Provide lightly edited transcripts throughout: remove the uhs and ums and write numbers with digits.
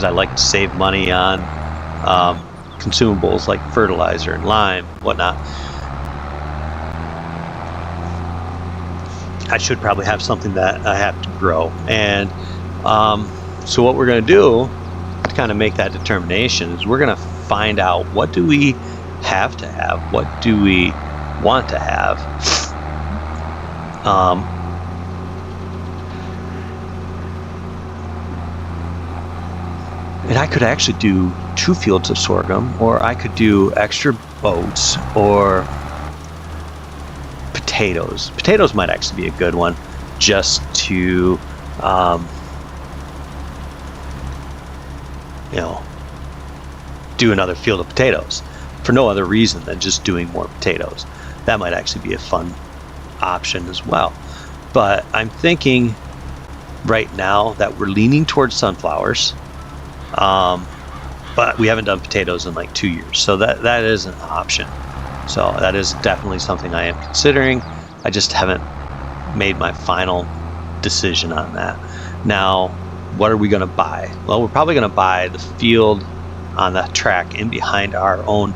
because I like to save money on consumables like fertilizer and lime, whatnot. I should probably have something that I have to grow. And so what we're going to do to kind of make that determination is we're going to find out, what do we have to have? What do we want to have? And I could actually do 2 fields of sorghum, or I could do extra oats or potatoes. Potatoes might actually be a good one, just to, you know, do another field of potatoes for no other reason than just doing more potatoes. That might actually be a fun option as well. But I'm thinking right now that we're leaning towards sunflowers. But we haven't done potatoes in like 2 years, so that is an option. So that is definitely something I am considering. I just haven't made my final decision on that. Now, what are we going to buy? Well, we're probably going to buy the field on the track in behind our own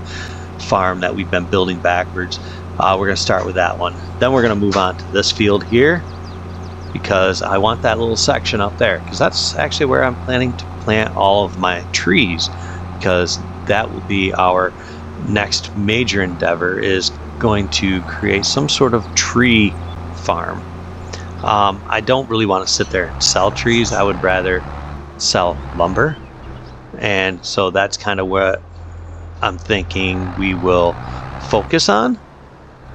farm that we've been building backwards. We're going to start with that one. Then we're going to move on to this field here, because I want that little section up there, because that's actually where I'm planning to plant all of my trees, because that will be our next major endeavor, is going to create some sort of tree farm. I don't really want to sit there and sell trees. I would rather sell lumber, and so that's kind of what I'm thinking we will focus on,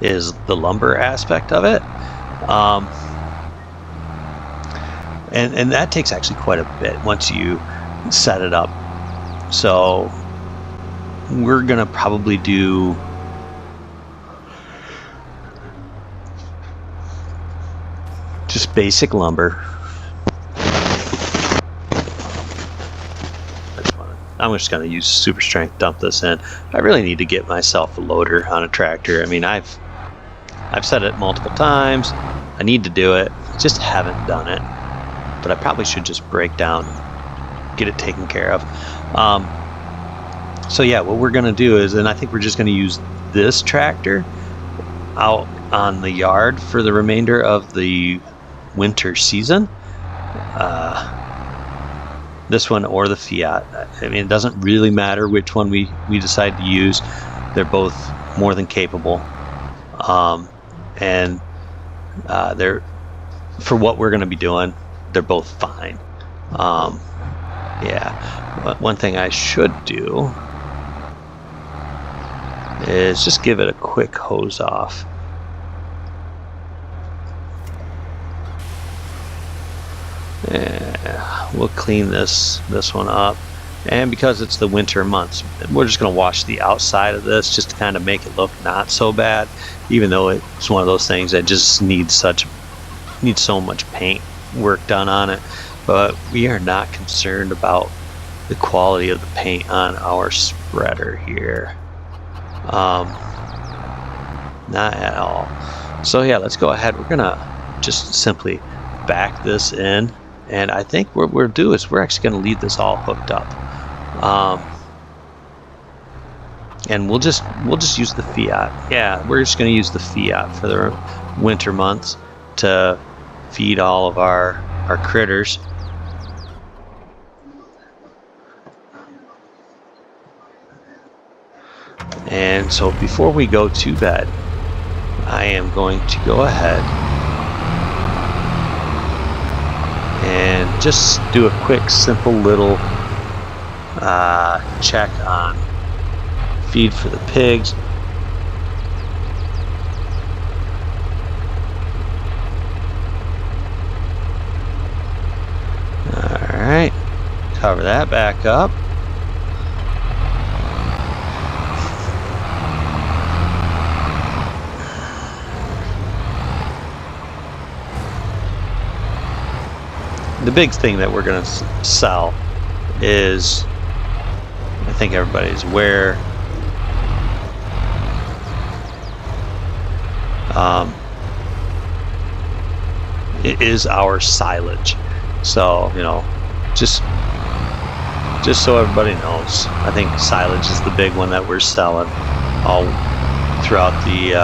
is the lumber aspect of it. And that takes actually quite a bit once you set it up. So we're gonna probably do just basic lumber. I'm just gonna use super strength, dump this in. I really need to get myself a loader on a tractor. I mean, I've said it multiple times. I need to do it, just haven't done it. But I probably should just break down and get it taken care of. So yeah, what we're gonna do is, and I think we're just gonna use this tractor out on the yard for the remainder of the winter season. This one or the Fiat. I mean, it doesn't really matter which one we decide to use. They're both more than capable. And they're, for what we're gonna be doing, they're both fine. Yeah, but one thing I should do is just give it a quick hose off. Yeah, we'll clean this one up. And because it's the winter months, we're just gonna wash the outside of this just to kind of make it look not so bad, even though it's one of those things that just needs so much paint work done on it. But we are not concerned about the quality of the paint on our spreader here, not at all. So yeah, let's go ahead. We're gonna just simply back this in, and I think what we'll do is we're actually gonna leave this all hooked up, and we'll just use the Fiat. Yeah, we're just gonna use the Fiat for the winter months to feed all of our critters. And so before we go to bed, I am going to go ahead and just do a quick, simple little check on feed for the pigs. Alright, cover that back up. The big thing that we're going to sell is, I think everybody's aware, it is our silage. So, you know, just just so everybody knows, I think silage is the big one that we're selling all throughout the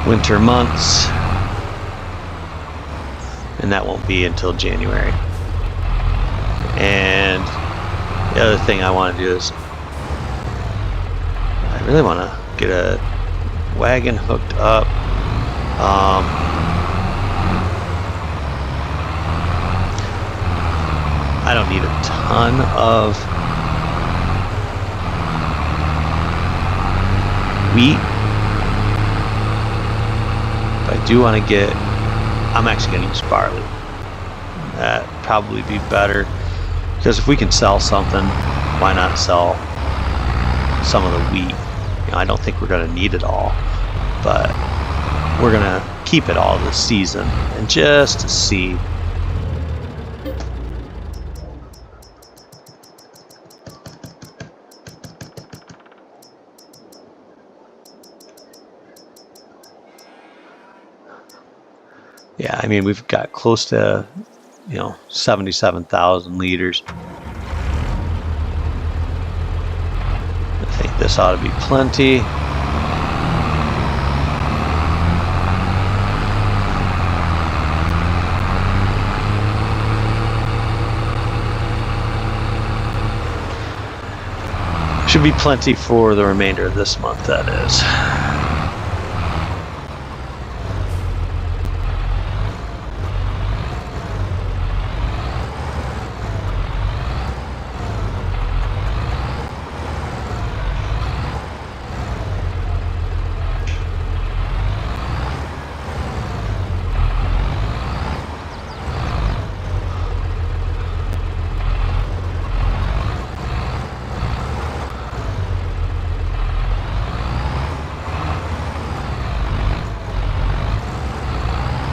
winter months, and that won't be until January. And the other thing I want to do is I really want to get a wagon hooked up. I don't need a ton of wheat, but I do want to get, I'm actually going to use barley. That'd probably be better, because if we can sell something, why not sell some of the wheat? You know, I don't think we're going to need it all, but we're going to keep it all this season and just to see. Yeah, I mean, we've got close to, 77,000 liters. I think this ought to be plenty. Should be plenty for the remainder of this month, that is.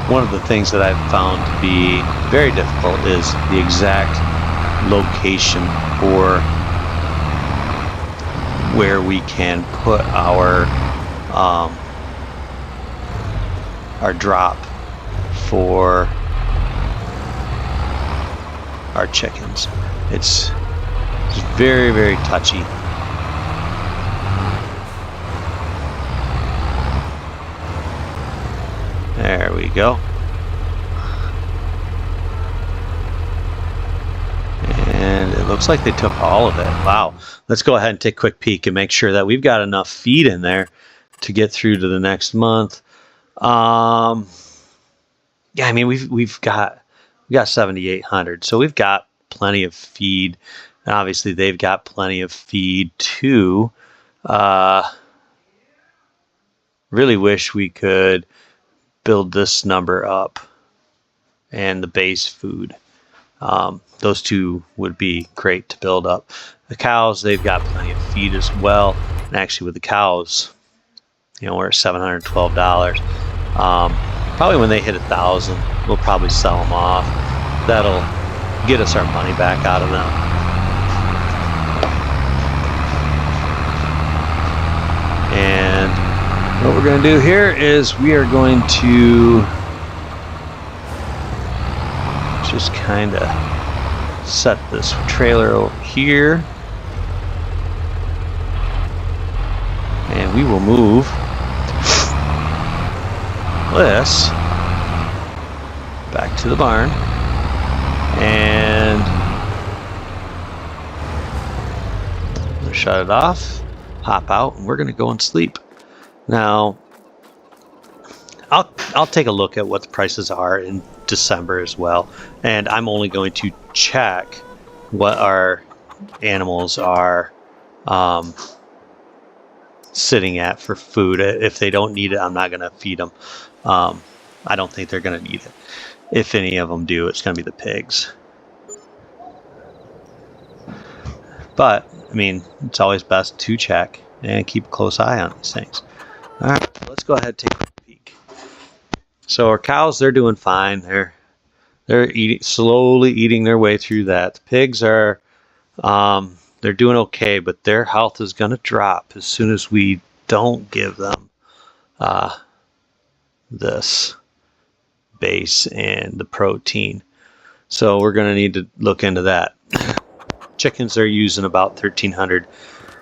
One of the things that I've found to be very difficult is the exact location for where we can put our drop for our chickens. It's very, very touchy. There we go. And it looks like they took all of it. Wow. Let's go ahead and take a quick peek and make sure that we've got enough feed in there to get through to the next month. Yeah, I mean, we've got 7,800, so we've got plenty of feed. And obviously, they've got plenty of feed too. Really wish we could build this number up and the base food. Those two would be great to build up. The cows, they've got plenty of feed as well. And actually with the cows, we're at $712. Probably when they hit 1,000, we'll probably sell them off. That'll get us our money back out of them. And what we're going to do here is we are going to just kind of set this trailer over here, and we will move this back to the barn, and we'll shut it off, hop out, and we're going to go and sleep. Now, I'll take a look at what the prices are in December as well, and I'm only going to check what our animals are sitting at for food. If they don't need it, I'm not going to feed them. I don't think they're going to need it. If any of them do, it's going to be the pigs. But, I mean, it's always best to check and keep a close eye on these things. All right, let's go ahead and take a peek. So our cows, they're doing fine. They're slowly eating their way through that. The pigs are, they're doing okay, but their health is going to drop as soon as we don't give them this base and the protein. So we're going to need to look into that. chickens are using about 1,300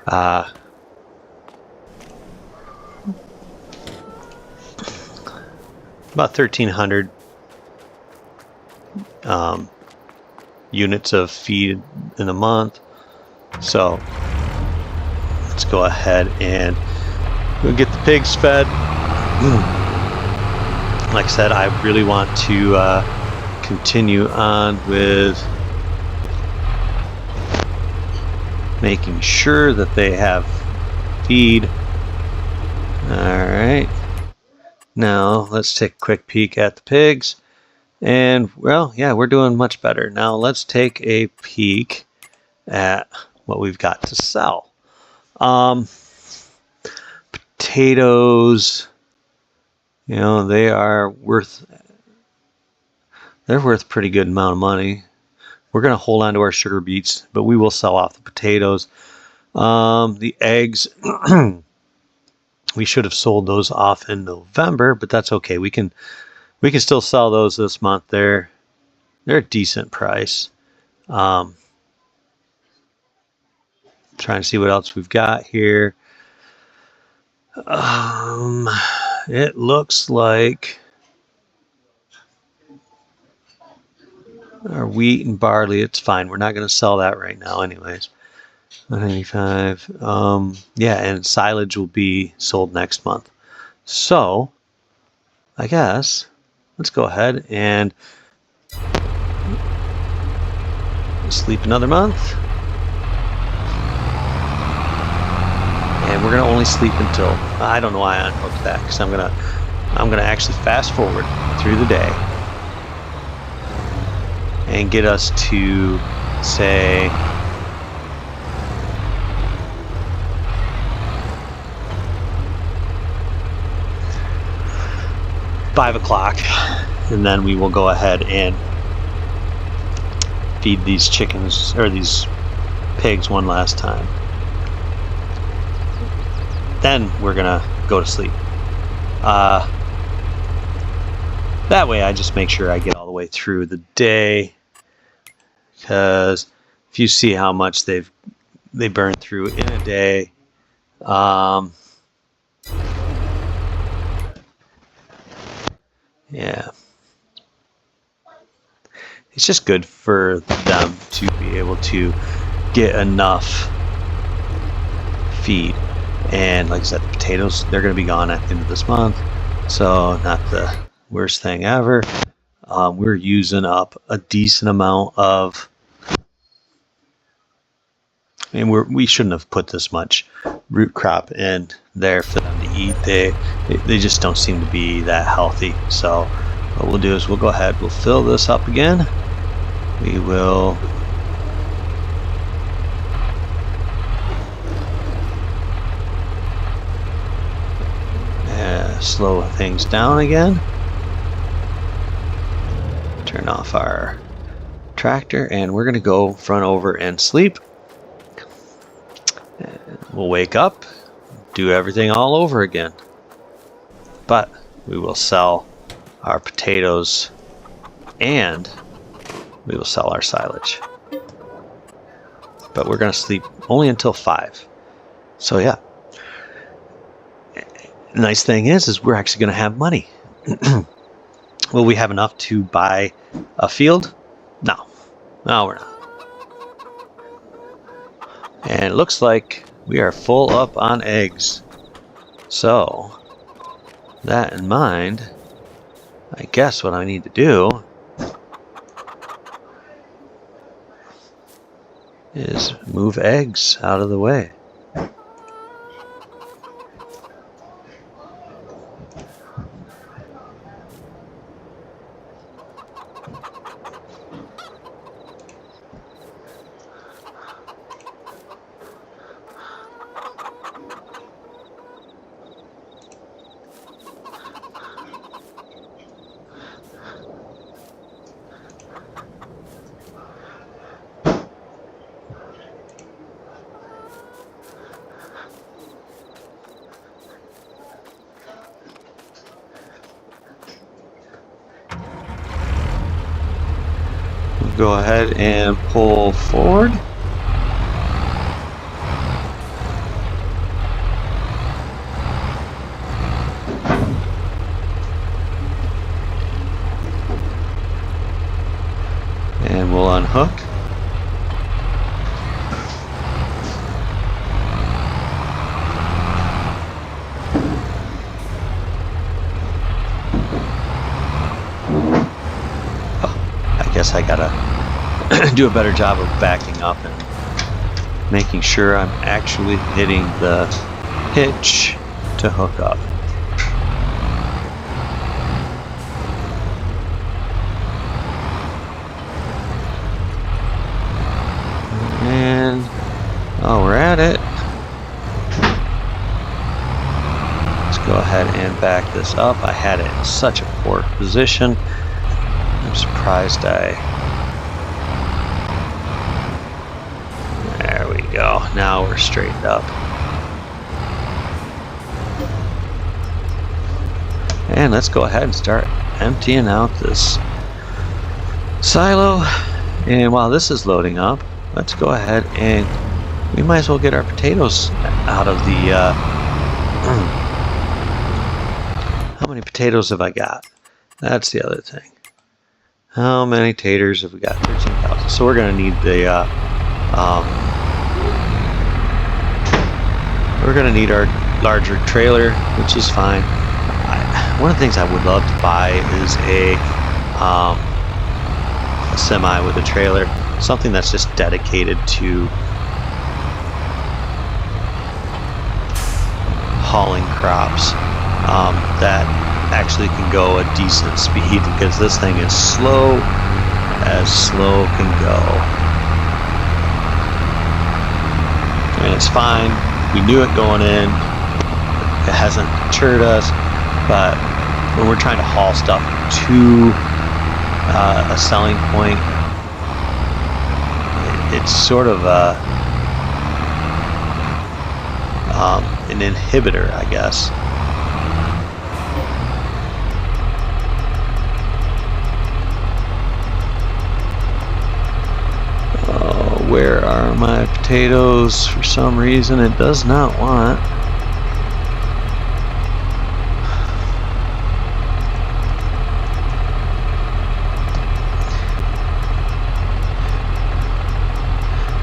about 1,300 units of feed in a month. So let's go ahead and we'll get the pigs fed. Like I said, I really want to continue on with making sure that they have feed. Alright, now let's take a quick peek at the pigs, and well, yeah, we're doing much better. Now let's take a peek at what we've got to sell. Potatoes, you know, they're worth a pretty good amount of money. We're going to hold on to our sugar beets, but we will sell off the potatoes. The eggs, we should have sold those off in November, but that's okay. We can still sell those this month. They're a decent price. Trying to see what else we've got here. It looks like our wheat and barley, it's fine. We're not going to sell that right now anyways. 195. Yeah, and silage will be sold next month. So I guess let's go ahead and sleep another month. And we're gonna only sleep until, I don't know why I unhooked that, because I'm gonna actually fast forward through the day and get us to say 5 o'clock, and then we will go ahead and feed these chickens or these pigs one last time. Then we're gonna go to sleep. That way I just make sure I get all the way through the day, because if you see how much they burn through in a day, yeah, it's just good for them to be able to get enough feed. And like I said, the potatoes, they're going to be gone at the end of this month, so not the worst thing ever. We're using up a decent amount of, and we shouldn't have put this much root crop in there for them to eat. They just don't seem to be that healthy. So what we'll do is we'll go ahead, we'll fill this up again. We will slow things down again. Turn off our tractor, and we're going to go front over and sleep. And we'll wake up, do everything all over again. But we will sell our potatoes and we will sell our silage. But we're going to sleep only until 5. So yeah. The nice thing is we're actually going to have money. Will we have enough to buy a field? No, we're not. And it looks like we are full up on eggs. So, that in mind, I guess what I need to do is move eggs out of the way. Go ahead and pull forward. guess I gotta do a better job of backing up and making sure I'm actually hitting the hitch to hook up. And oh, we're at it. Let's go ahead and back this up. I had it in such a poor position. I'm surprised There we go. Now we're straightened up. And let's go ahead and start emptying out this silo. And while this is loading up, let's go ahead and we might as well get our potatoes out of the how many potatoes have I got? That's the other thing. How many taters have we got? 13,000. So we're going to need the we're going to need our larger trailer, which is fine. One of the things I would love to buy is a semi with a trailer, something that's just dedicated to hauling crops, that actually can go a decent speed, because this thing is slow as slow can go. And it's fine. We knew it going in. It hasn't deterred us, but when we're trying to haul stuff to a selling point, it's sort of an inhibitor, I guess. Where are my potatoes? For some reason it does not want.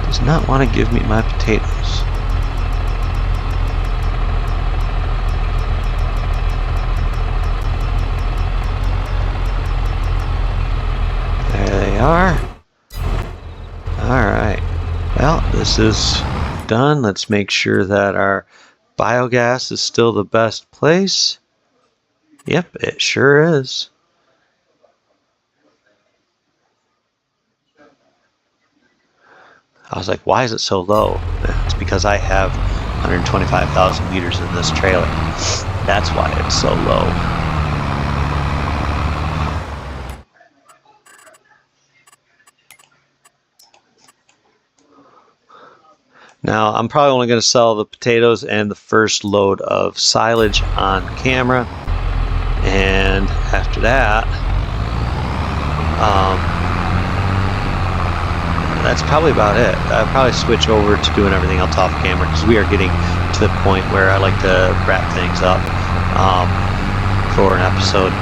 Does not want to give me my potatoes. There they are. Alright, well, this is done. Let's make sure that our biogas is still the best place. Yep, it sure is. I was like, why is it so low? It's because I have 125,000 liters in this trailer. That's why it's so low. Now, I'm probably only going to sell the potatoes and the first load of silage on camera. And after that, that's probably about it. I'll probably switch over to doing everything else off camera, because we are getting to the point where I like to wrap things up for an episode,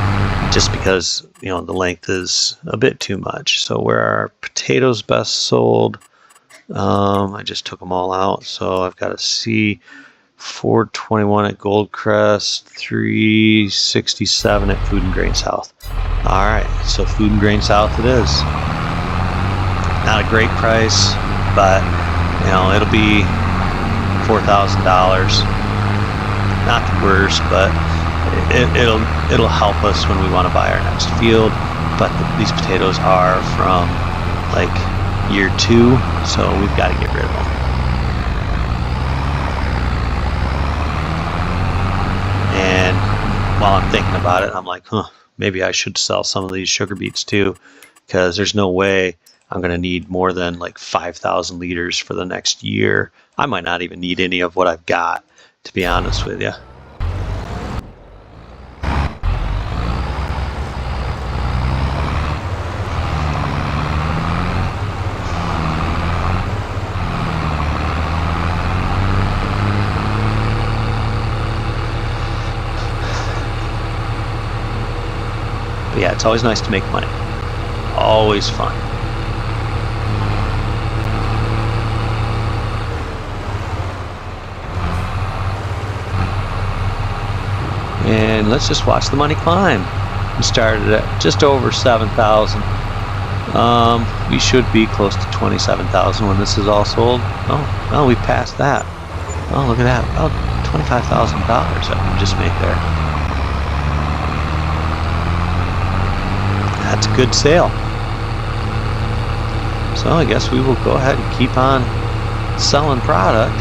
just because, you know, the length is a bit too much. So where are potatoes best sold? I just took them all out, so I've got a C 421 at Goldcrest, 367 at Food and Grain South. Alright, so Food and Grain South it is. Not a great price, but you know, it'll be $4,000. Not the worst, but it'll help us when we want to buy our next field. But these potatoes are from like year 2, so we've got to get rid of them. And while I'm thinking about it, I'm like, maybe I should sell some of these sugar beets too, because there's no way I'm going to need more than like 5,000 liters for the next year. I might not even need any of what I've got, to be honest with you. But yeah, it's always nice to make money. Always fun. And let's just watch the money climb. We started at just over 7,000, We should be close to 27,000 when this is all sold. Oh, well, we passed that. Oh, look at that. About $25,000 that we just made there. That's a good sale. So I guess we will go ahead and keep on selling product.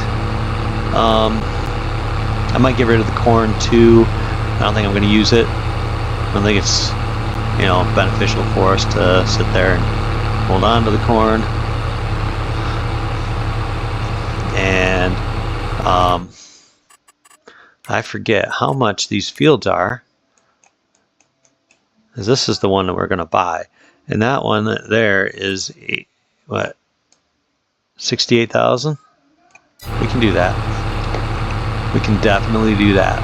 I might get rid of the corn too. I don't think I'm going to use it. I don't think it's, you know, beneficial for us to sit there and hold on to the corn. And I forget how much these fields are. This is the one that we're going to buy, and that one there is what, 68,000. We can do that. We can definitely do that.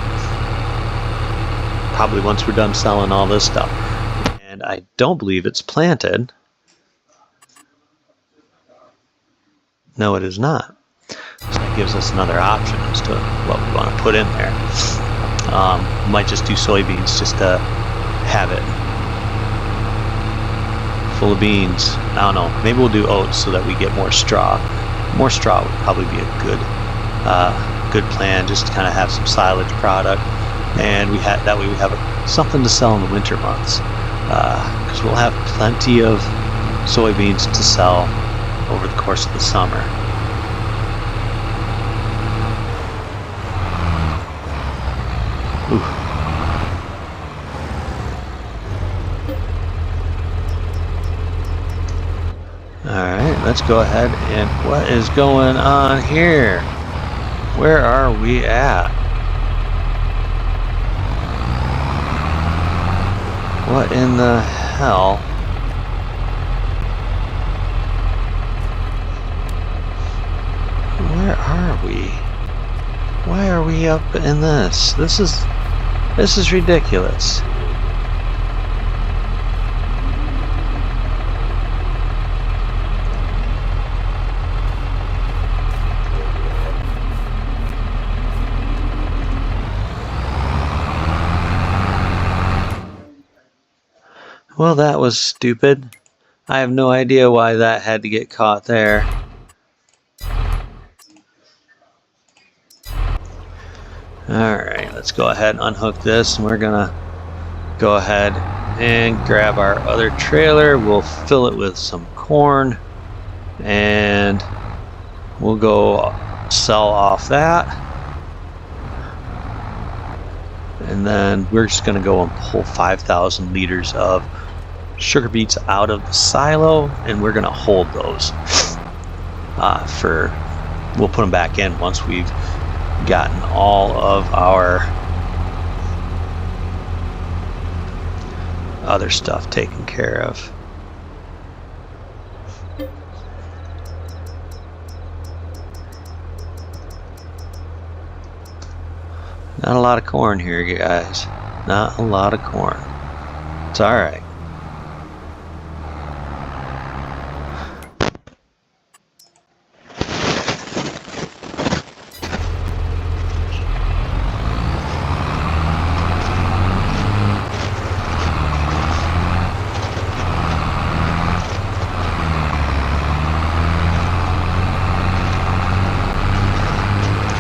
Probably once we're done selling all this stuff. And I don't believe it's planted. No, it is not. So that gives us another option as to what we want to put in there. Might just do soybeans just to have it full of beans. I don't know. Maybe we'll do oats so that we get more straw. More straw would probably be a good plan, just to kind of have some silage product, and that way we have something to sell in the winter months, because we'll have plenty of soybeans to sell over the course of the summer. Ooh. Alright, let's go ahead and what is going on here? Where are we at? What in the hell? Where are we? Why are we up in this? This is ridiculous. Well, that was stupid. I have no idea why that had to get caught there. Alright, let's go ahead and unhook this, and we're gonna go ahead and grab our other trailer. We'll fill it with some corn, and we'll go sell off that. And then we're just gonna go and pull 5,000 liters of sugar beets out of the silo, and we're gonna hold those we'll put them back in once we've gotten all of our other stuff taken care of. Not a lot of corn here, guys. Not a lot of corn. It's alright.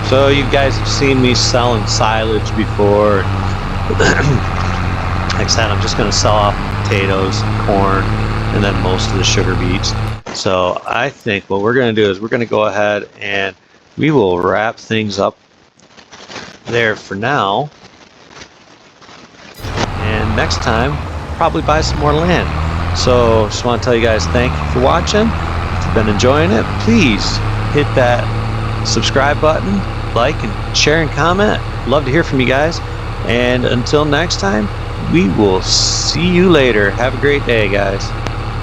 So you guys have seen me selling silage before. Like I said, I'm just going to sell off potatoes, corn, and then most of the sugar beets. So I think what we're going to do is we're going to go ahead and we will wrap things up there for now. And next time, probably buy some more land. So just want to tell you guys thank you for watching. If you've been enjoying it, please hit that subscribe button, like and share and comment. Love to hear from you guys. And until next time, we will see you later. Have a great day, guys.